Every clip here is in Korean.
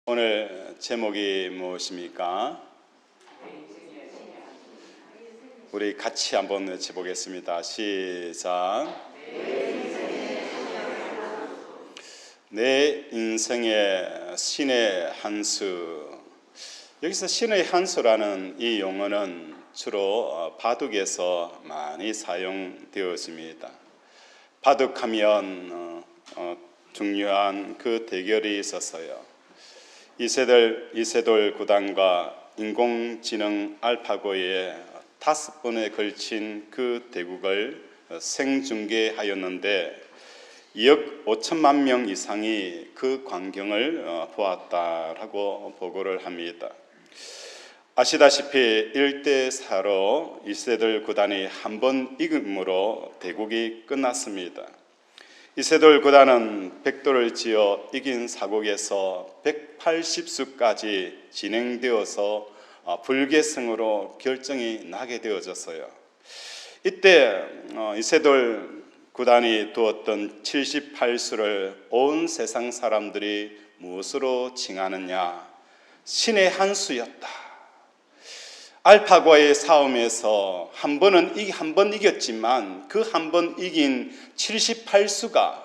오늘 제목이 무엇입니까? 우리 같이 한번 외쳐보겠습니다. 시작. 내 인생의 신의 한 수. 여기서 신의 한 수라는 이 용어는 주로 바둑에서 많이 사용되었습니다. 바둑하면 중요한 그 대결이 있었어요. 이세돌 구단과 인공지능 알파고의 5번에 걸친 그 대국을 생중계하였는데 2억 5천만 명 이상이 그 광경을 보았다라고 보고를 합니다. 아시다시피 1대4로 이세돌 구단이 한 번 이김으로 대국이 끝났습니다. 이세돌 구단은 백도를 지어 이긴 사국에서 180수까지 진행되어서 불계승으로 결정이 나게 되어졌어요. 이때 이세돌 구단이 두었던 78수를 온 세상 사람들이 무엇으로 칭하느냐? 신의 한 수였다. 알파고의 싸움에서 한 번 이겼지만 그 한 번 이긴 78수가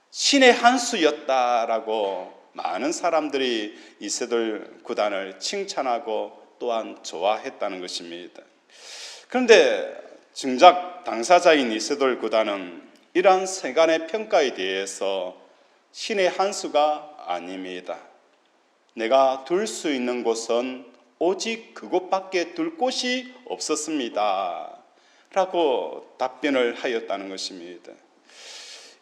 신의 한 수였다라고 많은 사람들이 이세돌 구단을 칭찬하고 또한 좋아했다는 것입니다. 그런데 정작 당사자인 이세돌 구단은 이러한 세간의 평가에 대해서 신의 한 수가 아닙니다. 내가 둘 수 있는 곳은 오직 그곳밖에 둘 곳이 없었습니다 라고 답변을 하였다는 것입니다.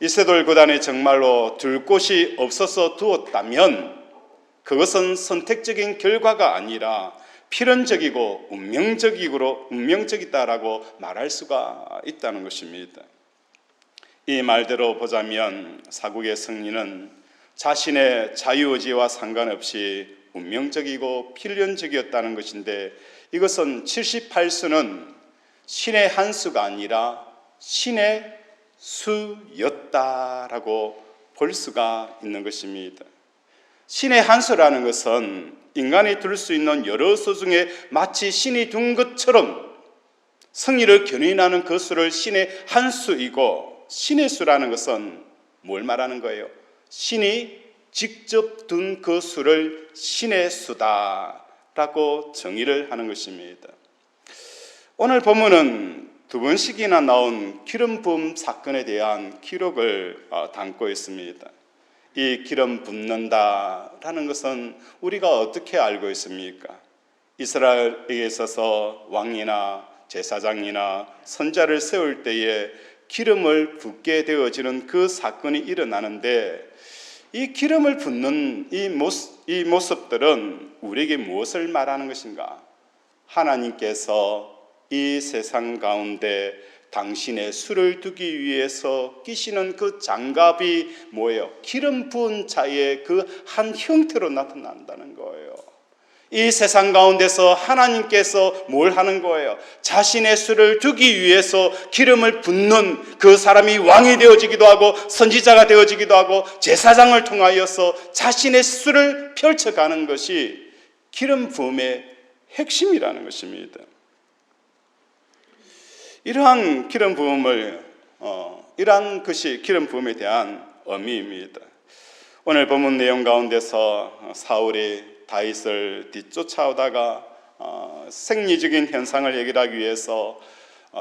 이세돌 구단이 정말로 둘 곳이 없어서 두었다면 그것은 선택적인 결과가 아니라 필연적이고 운명적이다라고 말할 수가 있다는 것입니다. 이 말대로 보자면 사국의 승리는 자신의 자유의지와 상관없이 운명적이고 필연적이었다는 것인데 이것은 78수는 신의 한 수가 아니라 신의 수였다라고 볼 수가 있는 것입니다. 신의 한 수라는 것은 인간이 둘 수 있는 여러 수 중에 마치 신이 둔 것처럼 승리를 견인하는 그 수를 신의 한 수이고, 신의 수라는 것은 뭘 말하는 거예요? 신이 직접 둔 그 수를 신의 수다라고 정의를 하는 것입니다. 오늘 본문은 두 번씩이나 나온 기름 부음 사건에 대한 기록을 담고 있습니다. 이 기름 붓는다라는 것은 우리가 어떻게 알고 있습니까? 이스라엘에 있어서 왕이나 제사장이나 선자를 세울 때에 기름을 붓게 되어지는 그 사건이 일어나는데 이 기름을 붓는 이 모습들은 우리에게 무엇을 말하는 것인가? 하나님께서 이 세상 가운데 당신의 수를 두기 위해서 끼시는 그 장갑이 뭐예요? 기름 부은 자의 그 한 형태로 나타난다는 거예요. 이 세상 가운데서 하나님께서 뭘 하는 거예요? 자신의 수를 두기 위해서 기름을 붓는 그 사람이 왕이 되어지기도 하고 선지자가 되어지기도 하고 제사장을 통하여서 자신의 수를 펼쳐가는 것이 기름 부음의 핵심이라는 것입니다. 이러한 기름 부음을 이러한 것이 기름 부음에 대한 의미입니다. 오늘 본문 내용 가운데서 사울이 다윗을 뒤쫓아오다가 생리적인 현상을 해결하기 위해서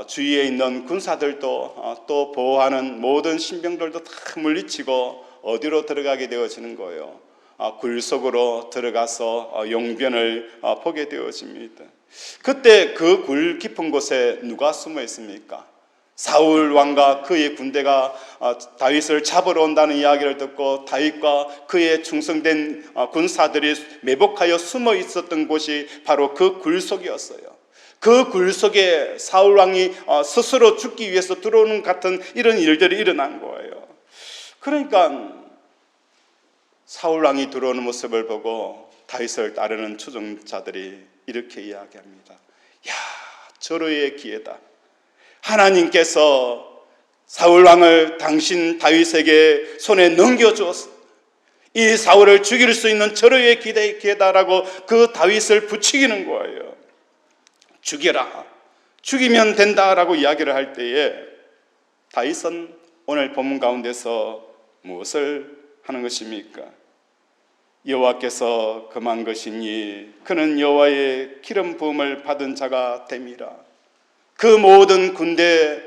주위에 있는 군사들도 또 보호하는 모든 신병들도 다 물리치고 어디로 들어가게 되어지는 거예요? 굴 속으로 들어가서 용변을 보게 되어집니다. 그때 그 굴 깊은 곳에 누가 숨어 있습니까? 사울 왕과 그의 군대가 다윗을 잡으러 온다는 이야기를 듣고 다윗과 그의 충성된 군사들이 매복하여 숨어 있었던 곳이 바로 그 굴 속이었어요. 그 굴 속에 사울 왕이 스스로 죽기 위해서 들어오는 같은 이런 일들이 일어난 거예요. 그러니까 사울 왕이 들어오는 모습을 보고 다윗을 따르는 추종자들이 이렇게 이야기합니다. 야, 절호의 기회다. 하나님께서 사울 왕을 당신 다윗에게 손에 넘겨주었어. 이 사울을 죽일 수 있는 절호의 기회다라고 그 다윗을 부추기는 거예요. 죽여라, 죽이면 된다라고 이야기를 할 때에 다윗은 오늘 본문 가운데서 무엇을 하는 것입니까? 여호와께서 금한 것이니 그는 여호와의 기름 부음을 받은 자가 됨이라. 그 모든 군대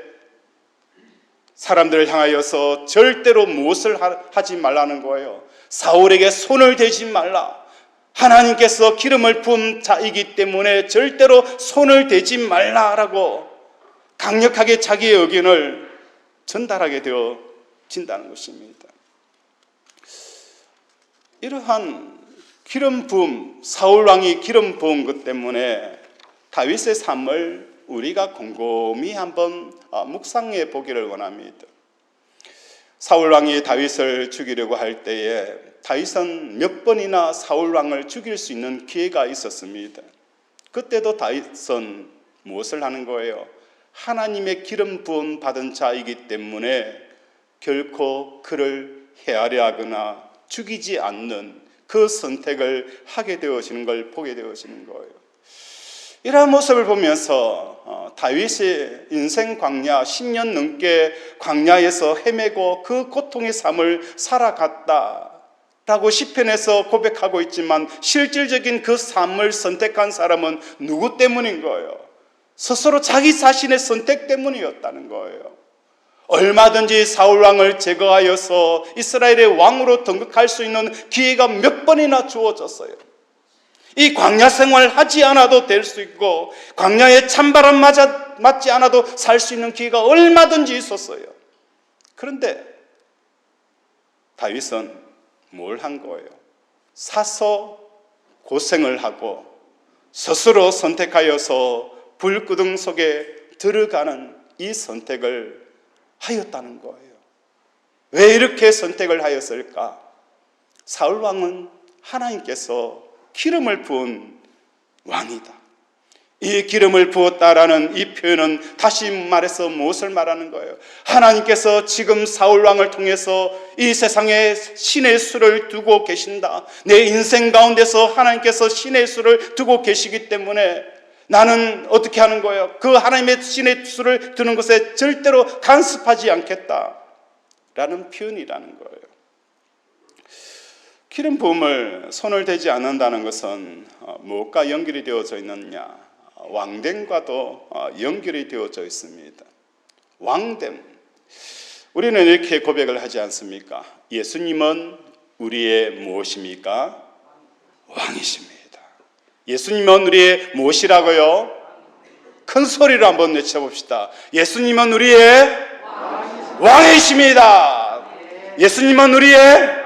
사람들을 향하여서 절대로 무엇을 하지 말라는 거예요? 사울에게 손을 대지 말라. 하나님께서 기름을 부은 자이기 때문에 절대로 손을 대지 말라라고 강력하게 자기의 의견을 전달하게 되어진다는 것입니다. 이러한 기름 부음, 사울 왕이 기름 부은 것 때문에 다윗의 삶을 우리가 곰곰이 한번 묵상해 보기를 원합니다. 사울 왕이 다윗을 죽이려고 할 때에 다윗은 몇 번이나 사울 왕을 죽일 수 있는 기회가 있었습니다. 그때도 다윗은 무엇을 하는 거예요? 하나님의 기름 부음 받은 자이기 때문에 결코 그를 헤아려 하거나 죽이지 않는 그 선택을 하게 되어지는 걸 보게 되어지는 거예요. 이러한 모습을 보면서 다윗이 인생 광야 10년 넘게 광야에서 헤매고 그 고통의 삶을 살아갔다라고 시편에서 고백하고 있지만 실질적인 그 삶을 선택한 사람은 누구 때문인 거예요? 스스로 자기 자신의 선택 때문이었다는 거예요. 얼마든지 사울왕을 제거하여서 이스라엘의 왕으로 등극할 수 있는 기회가 몇 번이나 주어졌어요. 이 광야 생활 하지 않아도 될 수 있고 광야에 찬바람 맞지 않아도 살 수 있는 기회가 얼마든지 있었어요. 그런데 다윗은 뭘 한 거예요? 사서 고생을 하고 스스로 선택하여서 불구덩 속에 들어가는 이 선택을 하였다는 거예요. 왜 이렇게 선택을 하였을까? 사울왕은 하나님께서 기름을 부은 왕이다. 이 기름을 부었다라는 이 표현은 다시 말해서 무엇을 말하는 거예요? 하나님께서 지금 사울왕을 통해서 이 세상에 신의 수를 두고 계신다. 내 인생 가운데서 하나님께서 신의 수를 두고 계시기 때문에 나는 어떻게 하는 거예요? 그 하나님의 신의 수를 두는 것에 절대로 간섭하지 않겠다라는 표현이라는 거예요. 기름 부음을 손을 대지 않는다는 것은 무엇과 연결이 되어져 있느냐? 왕됨과도 연결이 되어져 있습니다. 왕됨. 우리는 이렇게 고백을 하지 않습니까? 예수님은 우리의 무엇입니까? 왕이십니다. 예수님은 우리의 무엇이라고요? 큰 소리로 한번 외쳐봅시다. 예수님은 우리의 왕이십니다. 예수님은 우리의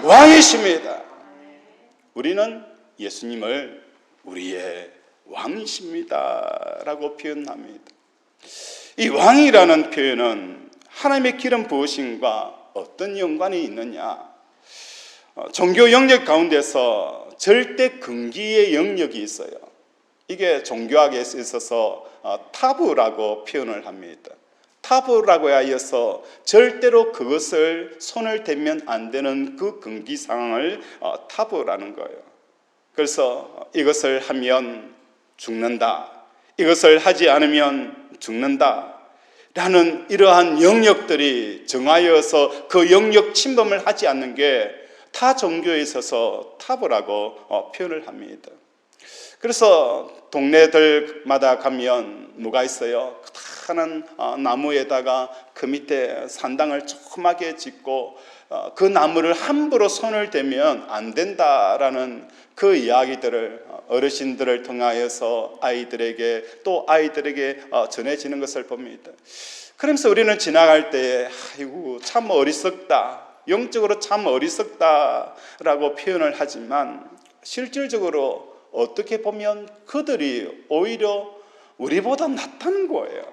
왕이십니다. 우리는 예수님을 우리의 왕이십니다 라고 표현합니다. 이 왕이라는 표현은 하나님의 기름 부으심과 어떤 연관이 있느냐? 종교 영역 가운데서 절대 금기의 영역이 있어요. 이게 종교학에 있어서 타부라고 표현을 합니다. 타부라고 하여서 절대로 그것을 손을 대면 안 되는 그 금기 상황을 타부라는 거예요. 그래서 이것을 하면 죽는다, 이것을 하지 않으면 죽는다 라는 이러한 영역들이 정하여서 그 영역 침범을 하지 않는 게 타 종교에 있어서 타부라고 표현을 합니다. 그래서 동네들마다 가면 뭐가 있어요? 크다란 나무에다가 그 밑에 산당을 조그맣게 짓고 그 나무를 함부로 손을 대면 안 된다라는 그 이야기들을 어르신들을 통하여서 아이들에게 또 아이들에게 전해지는 것을 봅니다. 그러면서 우리는 지나갈 때 아이고 참 어리석다, 영적으로 참 어리석다라고 표현을 하지만 실질적으로 어떻게 보면 그들이 오히려 우리보다 낫다는 거예요.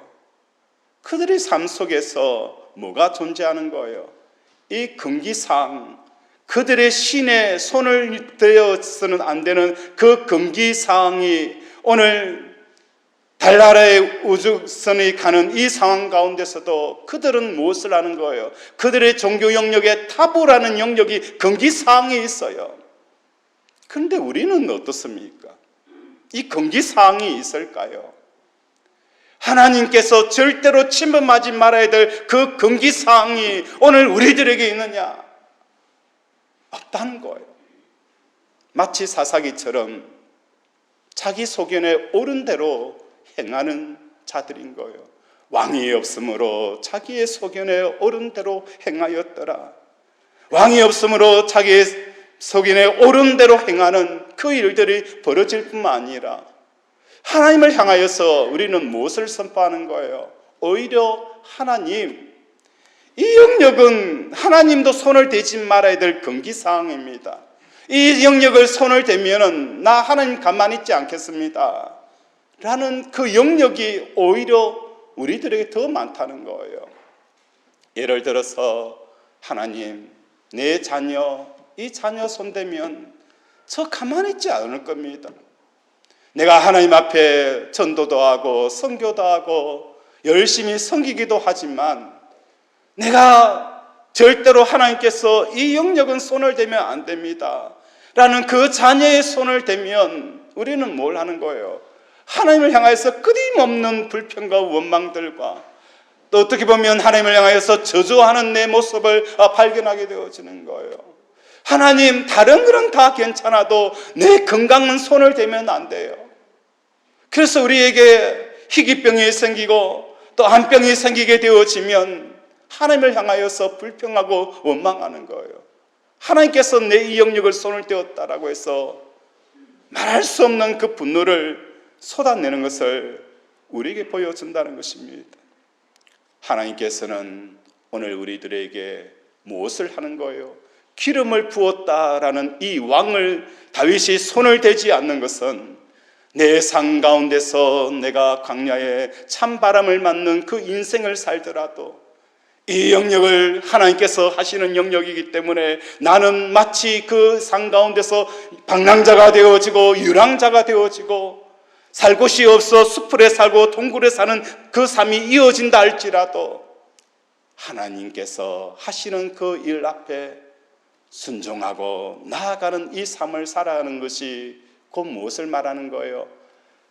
그들의 삶 속에서 뭐가 존재하는 거예요? 이 금기사항, 그들의 신에 손을 대어서는 안 되는 그 금기사항이 오늘 달나라의 우주선이 가는 이 상황 가운데서도 그들은 무엇을 하는 거예요? 그들의 종교 영역에 타부라는 영역이 금기사항에 있어요. 그런데 우리는 어떻습니까? 이 금기사항이 있을까요? 하나님께서 절대로 침범하지 말아야 될 그 금기사항이 오늘 우리들에게 있느냐? 없다는 거예요. 마치 사사기처럼 자기 소견에 옳은 대로 행하는 자들인 거예요. 왕이 없으므로 자기의 소견에 옳은 대로 행하였더라. 왕이 없으므로 자기의 소견에 옳은 대로 행하는 그 일들이 벌어질 뿐만 아니라 하나님을 향하여서 우리는 무엇을 선포하는 거예요? 오히려 하나님, 이 영역은 하나님도 손을 대지 말아야 될 금기사항입니다. 이 영역을 손을 대면은 나 하나님 가만히 있지 않겠습니다 라는 그 영역이 오히려 우리들에게 더 많다는 거예요. 예를 들어서 하나님, 내 자녀, 이 자녀 손대면 저 가만히 있지 않을 겁니다. 내가 하나님 앞에 전도도 하고 선교도 하고 열심히 섬기기도 하지만 내가 절대로 하나님께서 이 영역은 손을 대면 안 됩니다 라는 그 자녀의 손을 대면 우리는 뭘 하는 거예요? 하나님을 향해서 끊임없는 불평과 원망들과 또 어떻게 보면 하나님을 향해서 저주하는 내 모습을 발견하게 되어지는 거예요. 하나님, 다른 거는 다 괜찮아도 내 건강은 손을 대면 안 돼요. 그래서 우리에게 희귀병이 생기고 또 암병이 생기게 되어지면 하나님을 향하여서 불평하고 원망하는 거예요. 하나님께서 내 이 영역을 손을 떼었다라고 해서 말할 수 없는 그 분노를 쏟아내는 것을 우리에게 보여준다는 것입니다. 하나님께서는 오늘 우리들에게 무엇을 하는 거예요? 기름을 부었다라는 이 왕을 다윗이 손을 대지 않는 것은 내 삶 가운데서 내가 광야에 찬바람을 맞는 그 인생을 살더라도 이 영역을 하나님께서 하시는 영역이기 때문에 나는 마치 그 산 가운데서 방랑자가 되어지고 유랑자가 되어지고 살 곳이 없어 숲풀에 살고 동굴에 사는 그 삶이 이어진다 할지라도 하나님께서 하시는 그 일 앞에 순종하고 나아가는 이 삶을 살아가는 것이 곧 무엇을 말하는 거예요?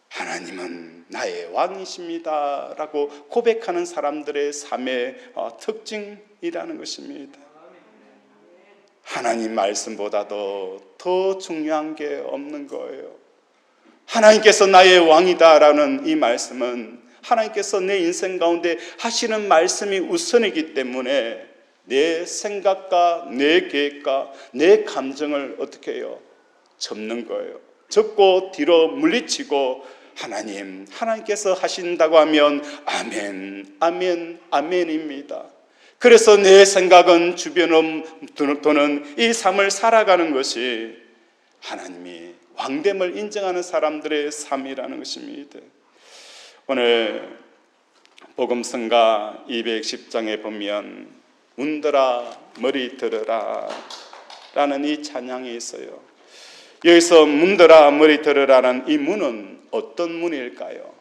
하나님은 나의 왕이십니다 라고 고백하는 사람들의 삶의 특징이라는 것입니다. 하나님 말씀보다도 더 중요한 게 없는 거예요. 하나님께서 나의 왕이다 라는 이 말씀은 하나님께서 내 인생 가운데 하시는 말씀이 우선이기 때문에 내 생각과 내 계획과 내 감정을 어떻게 해요? 접는 거예요. 접고 뒤로 물리치고 하나님께서 하신다고 하면 아멘, 아멘, 아멘입니다. 그래서 내 생각은 주변 도는 이 삶을 살아가는 것이 하나님이 왕됨을 인정하는 사람들의 삶이라는 것입니다. 오늘 복음성가 210장에 보면 문들아 머리 들으라 라는 이 찬양이 있어요. 여기서 문들아 머리 들으라는 이 문은 어떤 문일까요?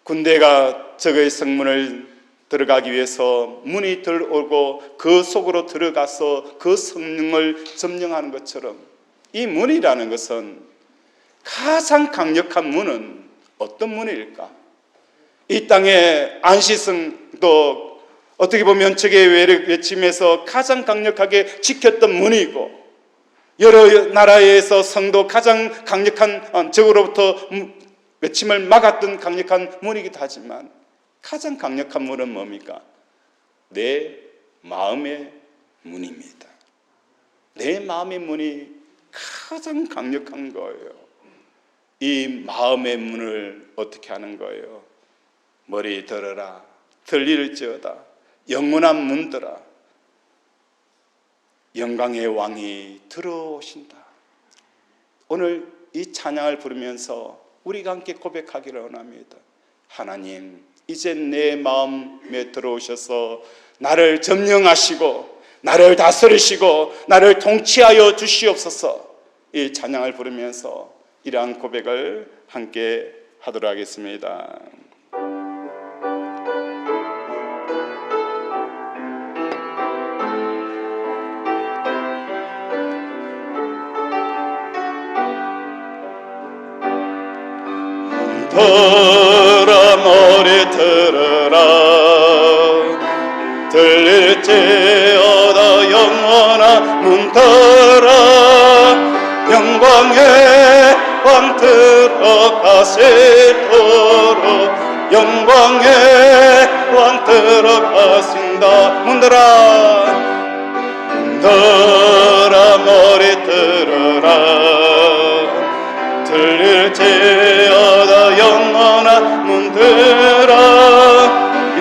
군대가 적의 성문을 들어가기 위해서 문이 들어오고 그 속으로 들어가서 그 성문을 점령하는 것처럼 이 문이라는 것은 가장 강력한 문은 어떤 문일까? 이 땅의 안시성도 어떻게 보면 적의 외침에서 가장 강력하게 지켰던 문이고 여러 나라에서 성도 가장 강력한 적으로부터 외침을 막았던 강력한 문이기도 하지만 가장 강력한 문은 뭡니까? 내 마음의 문입니다. 내 마음의 문이 가장 강력한 거예요. 이 마음의 문을 어떻게 하는 거예요? 머리 들어라, 들릴지어다. 영원한 문들아, 영광의 왕이 들어오신다. 오늘 이 찬양을 부르면서 우리가 함께 고백하기를 원합니다. 하나님, 이제 내 마음에 들어오셔서 나를 점령하시고 나를 다스리시고 나를 통치하여 주시옵소서. 이 찬양을 부르면서 이러한 고백을 함께 하도록 하겠습니다. 들어 머리 들으라 들릴지어다 영원한 문 들어 영광의 왕 들어가시도록 영광의 왕 들어가신다. 문 들어 머리 들으라 들릴지어다 영원한 문 들어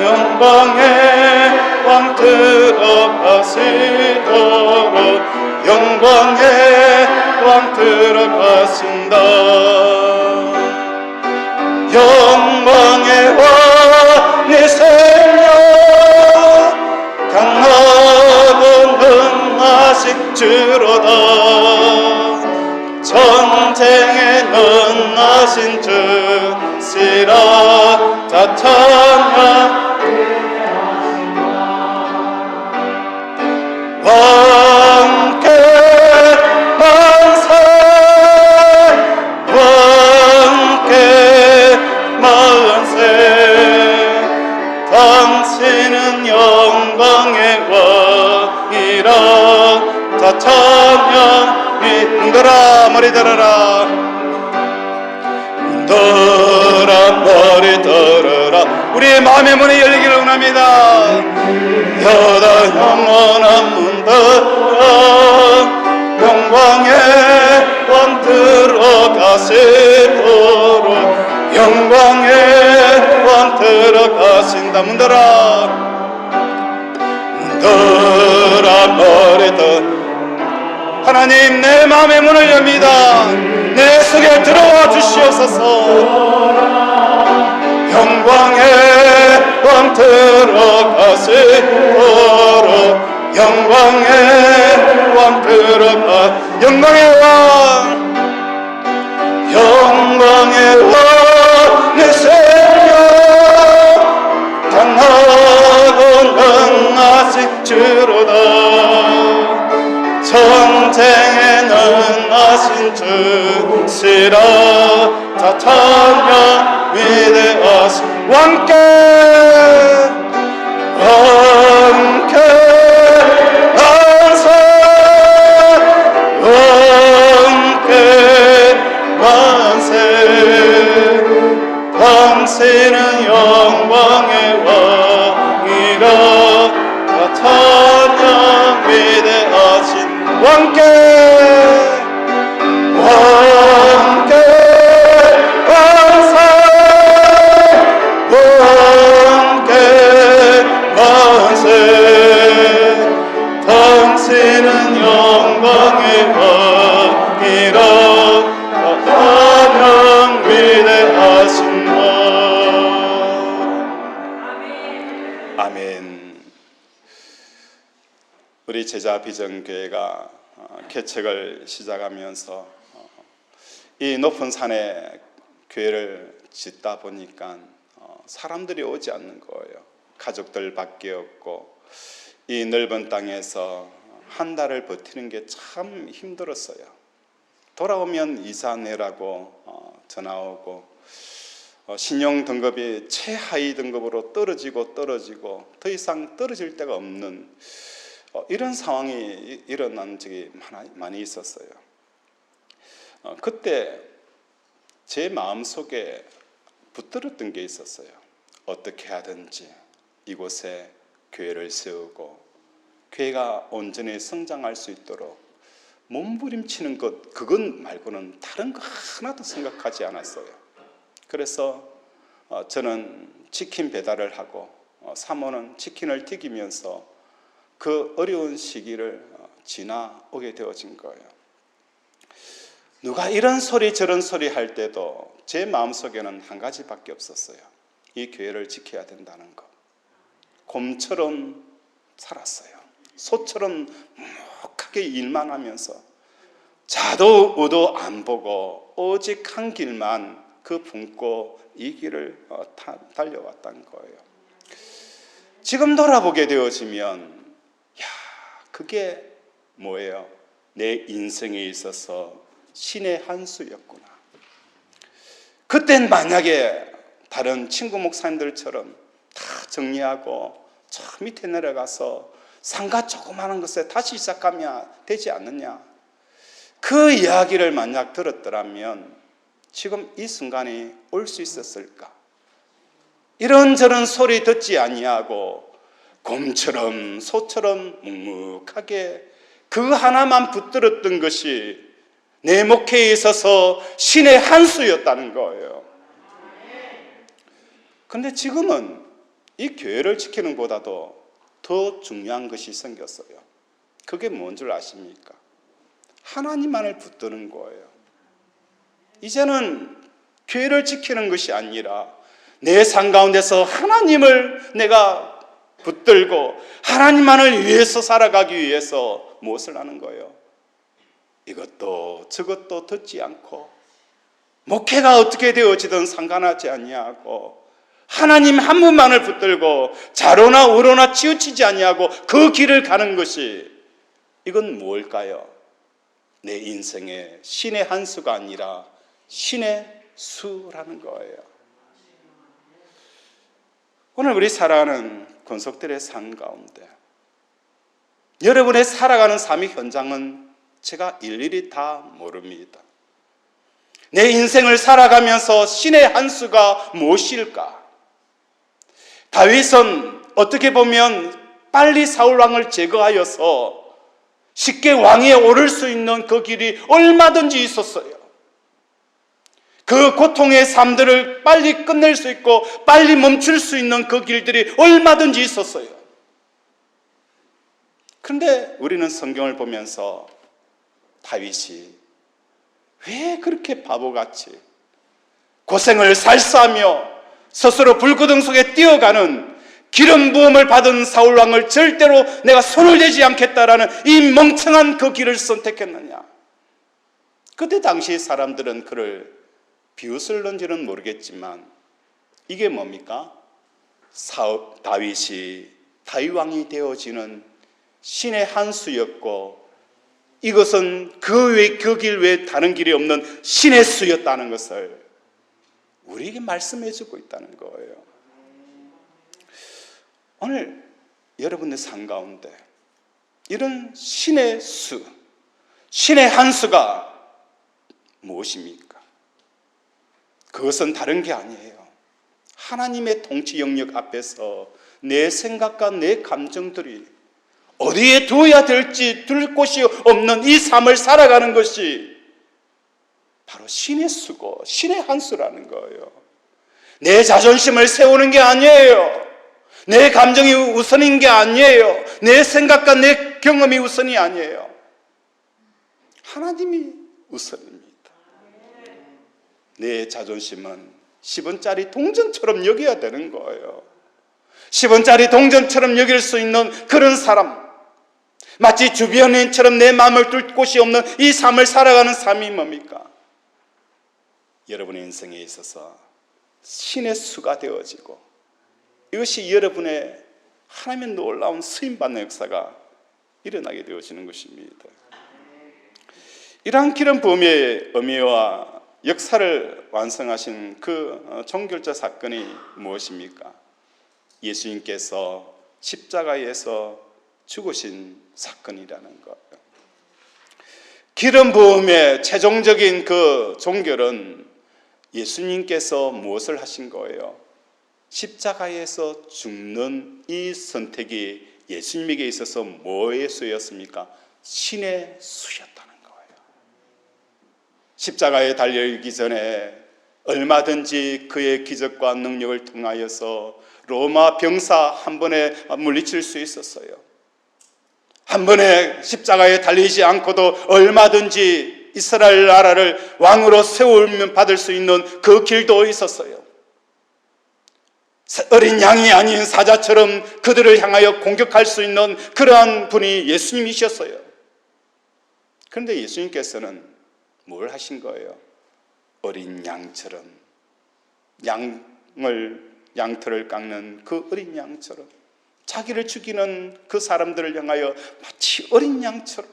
영광의 왕 들어가시도록 영광의 왕 들어가신다. 영광의 왕이 생겨 강하고 능하신 주로다 전쟁에 능하신 주시라 다 찬양 왕께 만세 왕께 만세 당신은 영광의 왕이라 다 찬양 들어라 머리 들어라 들어라 머리 들어라 우리의 마음의 문이 열리기를 원합니다. 여다 영원한 문 들어 영광의 왕 들어가시도록 영광의 왕 들어가신다. 문 들어 머리 들어 하나님 내 마음의 문을 엽니다. 내 속에 들어와 주시옵소서. 영광의 왕 들어가시도록 영광의 왕 들어가 영광의 왕 영광의 왕 내 생명 강하고 능하신 주로다 전쟁에 능하신 주시라 다 찬양 위대하신 왕께 왕께 만세 왕께 만세 당신은 영광의 왕이라 다 찬양 위대하신 왕께 왕께 만세 왕께 만세 당신은 영광의 왕이라 찬양 위대하신 왕. 아멘. 우리 제자 비전교회가 개척을 시작하면서 이 높은 산에 교회를 짓다 보니까 사람들이 오지 않는 거예요. 가족들밖에 없고 이 넓은 땅에서 한 달을 버티는 게 참 힘들었어요. 돌아오면 이사 내라고 전화 오고 신용 등급이 최하위 등급으로 떨어지고 더 이상 떨어질 데가 없는 이런 상황이 일어난 적이 많이 있었어요. 그때 제 마음속에 붙들었던 게 있었어요. 어떻게 하든지 이곳에 교회를 세우고 교회가 온전히 성장할 수 있도록 몸부림치는 것 그건 말고는 다른 거 하나도 생각하지 않았어요. 그래서 저는 치킨 배달을 하고 사모는 치킨을 튀기면서 그 어려운 시기를 지나오게 되어진 거예요. 누가 이런 소리 저런 소리 할 때도 제 마음속에는 한 가지밖에 없었어요. 이 교회를 지켜야 된다는 것. 곰처럼 살았어요. 소처럼 묵묵하게 일만 하면서 자도 우도 안 보고 오직 한 길만 그 품고 이 길을 달려왔다는 거예요. 지금 돌아보게 되어지면 야, 그게 뭐예요? 내 인생에 있어서 신의 한 수였구나. 그땐 만약에 다른 친구 목사님들처럼 다 정리하고 저 밑에 내려가서 상가 조그마한 것에 다시 시작하면 되지 않느냐, 그 이야기를 만약 들었더라면 지금 이 순간이 올 수 있었을까? 이런저런 소리 듣지 아니하고 곰처럼 소처럼 묵묵하게 그 하나만 붙들었던 것이 내 목회에 있어서 신의 한 수였다는 거예요. 그런데 지금은 이 교회를 지키는 것보다도 더 중요한 것이 생겼어요. 그게 뭔 줄 아십니까? 하나님만을 붙드는 거예요. 이제는 교회를 지키는 것이 아니라 내 삶 가운데서 하나님을 내가 붙들고 하나님만을 위해서 살아가기 위해서 무엇을 하는 거예요? 이것도 저것도 듣지 않고 목회가 어떻게 되어지든 상관하지 아니하고 하나님 한 분만을 붙들고 좌로나 우로나 치우치지 아니하고 그 길을 가는 것이, 이건 뭘까요? 내 인생의 신의 한 수가 아니라 신의 수라는 거예요. 오늘 우리 살아가는 권속들의 삶 가운데 여러분의 살아가는 삶의 현장은 제가 일일이 다 모릅니다. 내 인생을 살아가면서 신의 한 수가 무엇일까? 다윗은 어떻게 보면 빨리 사울왕을 제거하여서 쉽게 왕위에 오를 수 있는 그 길이 얼마든지 있었어요. 그 고통의 삶들을 빨리 끝낼 수 있고 빨리 멈출 수 있는 그 길들이 얼마든지 있었어요. 그런데 우리는 성경을 보면서 다윗이 왜 그렇게 바보같이 고생을 살사하며 스스로 불구덩 속에 뛰어가는 기름 부음을 받은 사울왕을 절대로 내가 손을 대지 않겠다라는 이 멍청한 그 길을 선택했느냐? 그때 당시 사람들은 그를 비웃을는지는 모르겠지만 이게 뭡니까? 다윗이 다윗왕이 되어지는 신의 한 수였고 이것은 그 길 외에 다른 길이 없는 신의 수였다는 것을 우리에게 말씀해 주고 있다는 거예요. 오늘 여러분의 삶 가운데 이런 신의 수, 신의 한 수가 무엇입니까? 그것은 다른 게 아니에요. 하나님의 통치 영역 앞에서 내 생각과 내 감정들이 어디에 두어야 될지 둘 곳이 없는 이 삶을 살아가는 것이 바로 신의 수고 신의 한 수라는 거예요. 내 자존심을 세우는 게 아니에요. 내 감정이 우선인 게 아니에요. 내 생각과 내 경험이 우선이 아니에요. 하나님이 우선입니다. 내 자존심은 10원짜리 동전처럼 여겨야 되는 거예요. 10원짜리 동전처럼 여길 수 있는 그런 사람, 마치 주변인처럼 내 마음을 둘 곳이 없는 이 삶을 살아가는 삶이 뭡니까? 여러분의 인생에 있어서 신의 수가 되어지고 이것이 여러분의 하나님의 놀라운 쓰임받는 역사가 일어나게 되어지는 것입니다. 이러한 기름 부음의 의미와 역사를 완성하신 그 종결자 사건이 무엇입니까? 예수님께서 십자가에서 죽으신 사건이라는 거예요. 기름 부음의 최종적인 그 종결은 예수님께서 무엇을 하신 거예요? 십자가에서 죽는 이 선택이 예수님에게 있어서 뭐의 수였습니까? 신의 수였다는 거예요. 십자가에 달려있기 전에 얼마든지 그의 기적과 능력을 통하여서 로마 병사 한 번에 물리칠 수 있었어요. 한 번에 십자가에 달리지 않고도 얼마든지 이스라엘 나라를 왕으로 세우면 받을 수 있는 그 길도 있었어요. 어린 양이 아닌 사자처럼 그들을 향하여 공격할 수 있는 그러한 분이 예수님이셨어요. 그런데 예수님께서는 뭘 하신 거예요? 어린 양처럼 양털을 깎는 그 어린 양처럼, 자기를 죽이는 그 사람들을 향하여 마치 어린 양처럼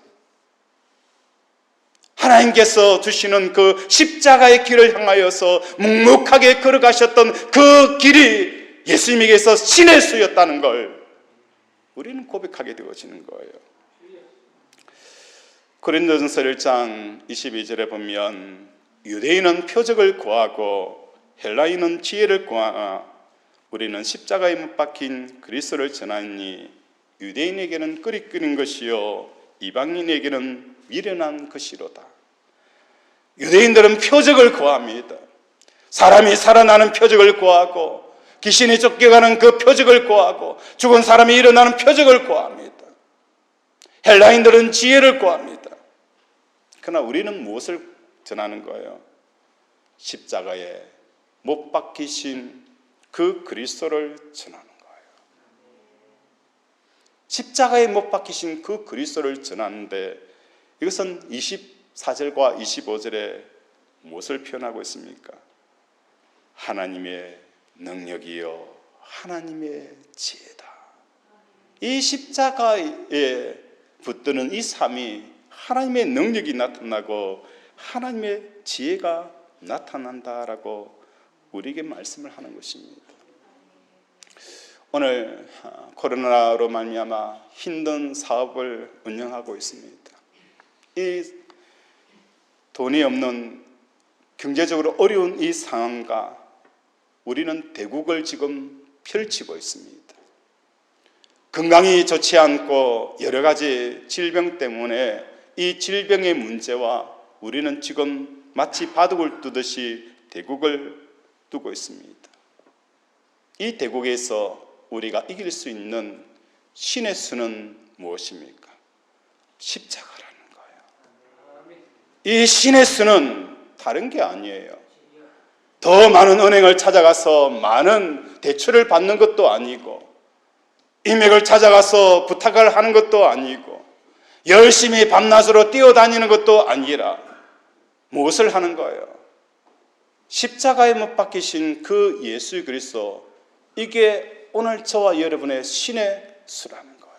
하나님께서 주시는 그 십자가의 길을 향하여서 묵묵하게 걸어가셨던 그 길이 예수님에게서 신의 수였다는 걸 우리는 고백하게 되어지는 거예요. 고린도전서 1장 22절에 보면 유대인은 표적을 구하고 헬라인은 지혜를 구하나 우리는 십자가에 못 박힌 그리스도를 전하니 유대인에게는 끓이는 것이요 이방인에게는 미련한 것이로다. 유대인들은 표적을 구합니다. 사람이 살아나는 표적을 구하고 귀신이 쫓겨가는 그 표적을 구하고 죽은 사람이 일어나는 표적을 구합니다. 헬라인들은 지혜를 구합니다. 그러나 우리는 무엇을 전하는 거예요? 십자가에 못 박히신 그 그리스도를 전하는 거예요. 십자가에 못 박히신 그 그리스도를 전하는데 이것은 24절과 25절에 무엇을 표현하고 있습니까? 하나님의 능력이요 하나님의 지혜다. 이 십자가에 붙드는 이 삶이 하나님의 능력이 나타나고 하나님의 지혜가 나타난다라고 우리에게 말씀을 하는 것입니다. 오늘 코로나로 말미암아 힘든 사업을 운영하고 있습니다. 이 돈이 없는 경제적으로 어려운 이 상황과 우리는 대국을 지금 펼치고 있습니다. 건강이 좋지 않고 여러 가지 질병 때문에 이 질병의 문제와 우리는 지금 마치 바둑을 두듯이 대국을 두고 있습니다. 이 대국에서 우리가 이길 수 있는 신의 수는 무엇입니까? 십자가라는 거예요. 이 신의 수는 다른 게 아니에요. 더 많은 은행을 찾아가서 많은 대출을 받는 것도 아니고 인맥을 찾아가서 부탁을 하는 것도 아니고 열심히 밤낮으로 뛰어다니는 것도 아니라 무엇을 하는 거예요? 십자가에 못 박히신 그 예수 그리스도, 이게 오늘 저와 여러분의 신의 수라는 거예요.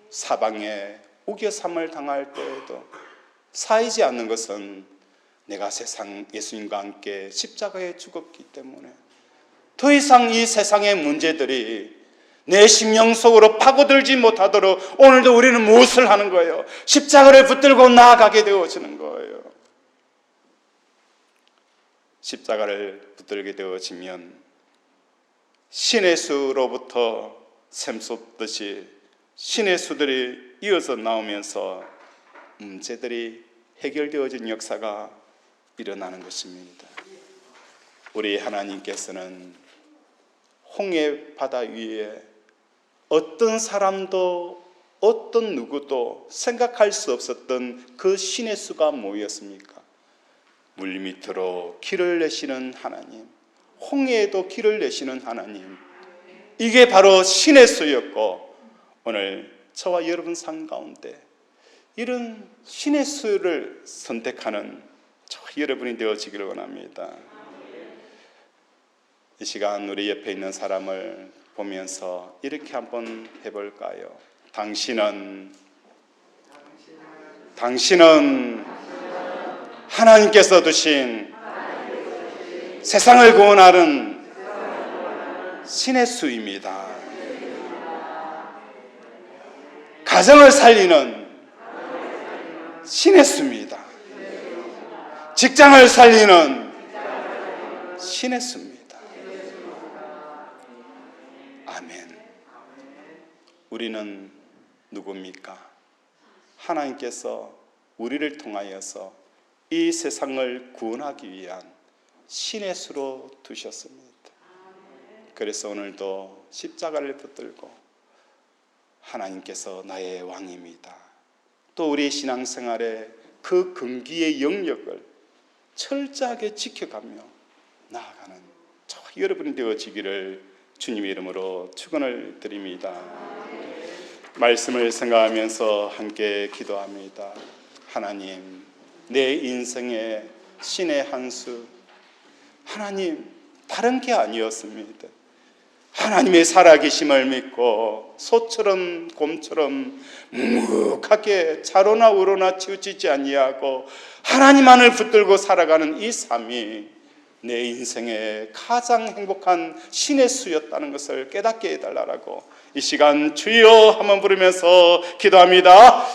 사방에 우겨삼을 당할 때에도 사이지 않는 것은 내가 세상 예수님과 함께 십자가에 죽었기 때문에 더 이상 이 세상의 문제들이 내 심령 속으로 파고들지 못하도록 오늘도 우리는 무엇을 하는 거예요? 십자가를 붙들고 나아가게 되어지는 거예요. 십자가를 붙들게 되어지면 신의 수로부터 샘솟듯이 신의 수들이 이어서 나오면서 문제들이 해결되어진 역사가 일어나는 것입니다. 우리 하나님께서는 홍해 바다 위에 어떤 사람도 어떤 누구도 생각할 수 없었던 그 신의 수가 뭐였습니까? 물 밑으로 길을 내시는 하나님, 홍해에도 길을 내시는 하나님, 이게 바로 신의 수였고 오늘 저와 여러분 삶 가운데 이런 신의 수를 선택하는 저와 여러분이 되어지기를 원합니다. 이 시간 우리 옆에 있는 사람을 보면서 이렇게 한번 해볼까요? 당신은 하나님께서 두신 세상을 구원하는 신의 수입니다. 가정을 살리는 신의 수입니다. 직장을 살리는 신의 수입니다. 아멘. 우리는 누굽니까? 하나님께서 우리를 통하여서 이 세상을 구원하기 위한 신의 수로 두셨습니다. 그래서 오늘도 십자가를 붙들고 하나님께서 나의 왕입니다. 또 우리 신앙생활에 그 근기의 영역을 철저하게 지켜가며 나아가는 저와 여러분이 되어지기를 주님의 이름으로 축원을 드립니다. 말씀을 생각하면서 함께 기도합니다. 하나님, 내 인생의 신의 한 수, 하나님, 다른 게 아니었습니다. 하나님의 살아계심을 믿고 소처럼 곰처럼 묵묵하게 좌로나 우로나 치우치지 아니하고 하나님만을 붙들고 살아가는 이 삶이 내 인생의 가장 행복한 신의 수였다는 것을 깨닫게 해달라고 이 시간 주여 한번 부르면서 기도합니다.